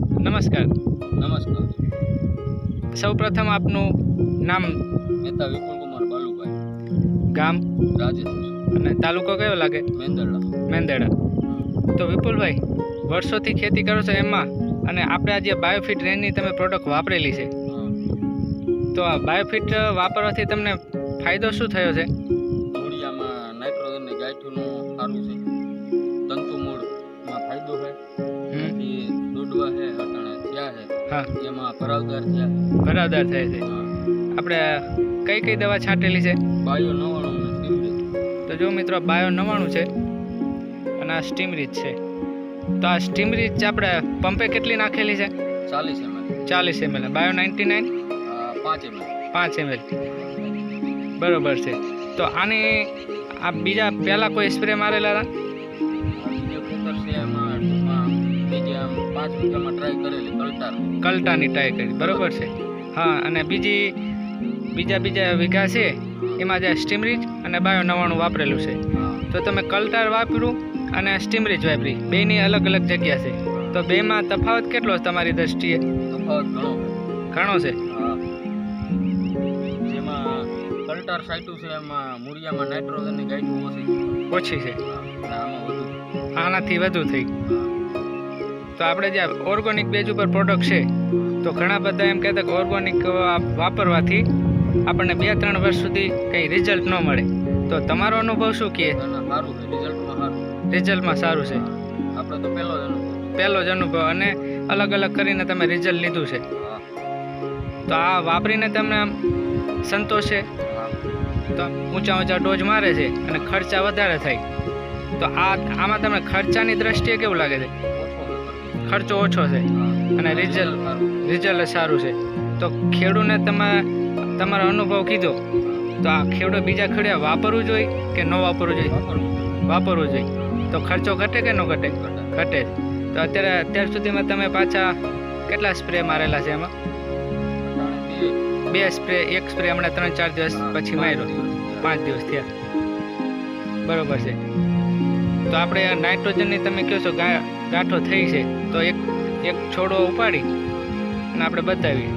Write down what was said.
નમસ્કાર. નમસ્કાર. સૌપ્રથમ આપનું નામ, મહેતા વિપુલકુમાર બાલુભાઈ, ગામ રાજેશ, અને તાલુકો કયો લાગે? મેંદરડા. મેંદરડા. તો વિપુલભાઈ, વર્ષોથી ખેતી કરો છો એમાં, અને આપણે આ જે બાયોફિટ રેન્જની તમે પ્રોડક્ટ વાપરેલી છે, તો આ બાયોફિટ વાપરવાથી તમને ફાયદો શું થયો છે? મૂળિયામાં નાઇટ્રોજન ને ગાયઠુંનું સારું છે. તંતુ મૂળમાં ફાયદો છે. પછી દોડવા છે અટાણે થયા છે. હા, એમાં ભરાવદાર થયા છે. ભરાવદાર થાય છે. આપણે કઈ કઈ દવા છાંટેલી છે? બાયો 99 ને સ્ટીમરીચ. તો જો મિત્રો, બાયો 99 છે અને આ સ્ટીમરીચ છે. તો આ સ્ટીમરીચ આપણે પંપે કેટલી નાખેલી છે? 40 ml. 40 ml. Bio 99 5 ml. 5 ml. બરોબર છે. તો આની આ બીજા પહેલાં કોઈ સ્પ્રે મારેલા હતા? બીજો ખેતર છે એમાં ટૂંકમાં બીજે આમ 5 વીઘામાં ટ્રાય કરેલી કલ્ટાની ટ્રાય કરી, બરોબર છે. હા, અને બીજા વીઘા છે એમાં જે સ્ટીમરીચ અને બાયો 99 વાપરેલું છે. તો તમે કલ્ટાર વાપર્યું અને સ્ટીમરીચ વાપરી, બેની અલગ અલગ જગ્યા છે. તો બેમાં તફાવત કેટલો છે તમારી દ્રષ્ટિએ? તફાવત ઘણો છે. જેમાં કલ્ટાર સાઈટું છે એમાં મૂળિયામાં નાઇટ્રોજન ની ગાયઠું ઓછી છે, અને આમાં વધુ. આનાથી વધુ થઈ. તો આપણે જે ઓર્ગોનિક બેઝ ઉપર પ્રોડક્ટ છે, તો ઘણા બધા એમ કહેતા કે ઓર્ગોનિક વાપરવાથી આપણને 2-3 વર્ષ સુધી કંઈ રિઝલ્ટ ન મળે. તો તમારો અનુભવ શું કહે? સારું છે, રિઝલ્ટમાં સારું છે. આપણે તો પહેલો જ અનુભવ, અને અલગ અલગ કરીને તમે રિઝલ્ટ લીધું છે. તો આ વાપરીને તમને સંતોષ છે? તો ઊંચા ડોઝ મારે છે અને ખર્ચા વધારે થાય. તો આમાં તમને ખર્ચાની દ્રષ્ટિએ કેવું લાગે છે? ખર્ચો ઓછો છે અને રિઝલ્ટ સારું છે. તો ખેડૂતને તમારો અનુભવ કીધો, તો આ ખેડૂત બીજા ખેડૂત વાપરવું જોઈએ કે ન વાપરવું જોઈએ? વાપરવું જોઈએ. તો ખર્ચો ઘટે કે ન ઘટે? ઘટે. તો અત્યાર સુધીમાં તમે પાછા કેટલા સ્પ્રે મારેલા છે એમાં? 2 સ્પ્રે. 1 સ્પ્રે હમણાં 3-4 દિવસ પછી માર્યો, 5 દિવસ થયા, બરોબર છે. તો આપણે નાઇટ્રોજનની તમે કહો છો ગાંઠો થઈ છે, તો એક છોડો ઉપાડી અને આપણે બતાવીએ.